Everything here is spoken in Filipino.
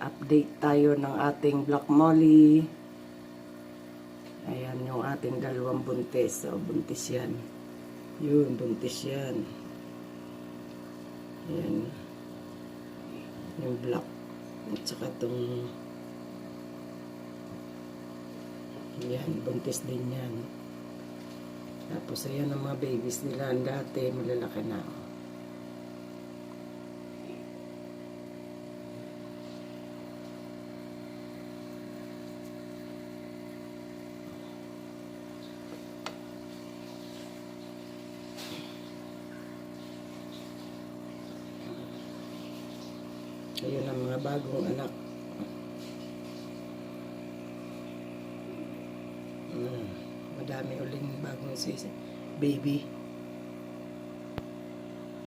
update tayo ng ating Black Molly. Ayan yung ating dalawang buntis. So, buntis yan. Yun, buntis yan. Ayan. Yung black. At saka itong yan, buntis din yan. Tapos ayan ang mga babies nila. Dati, malalaki na. Ayun ang mga bagong anak. Madami uling bagong baby.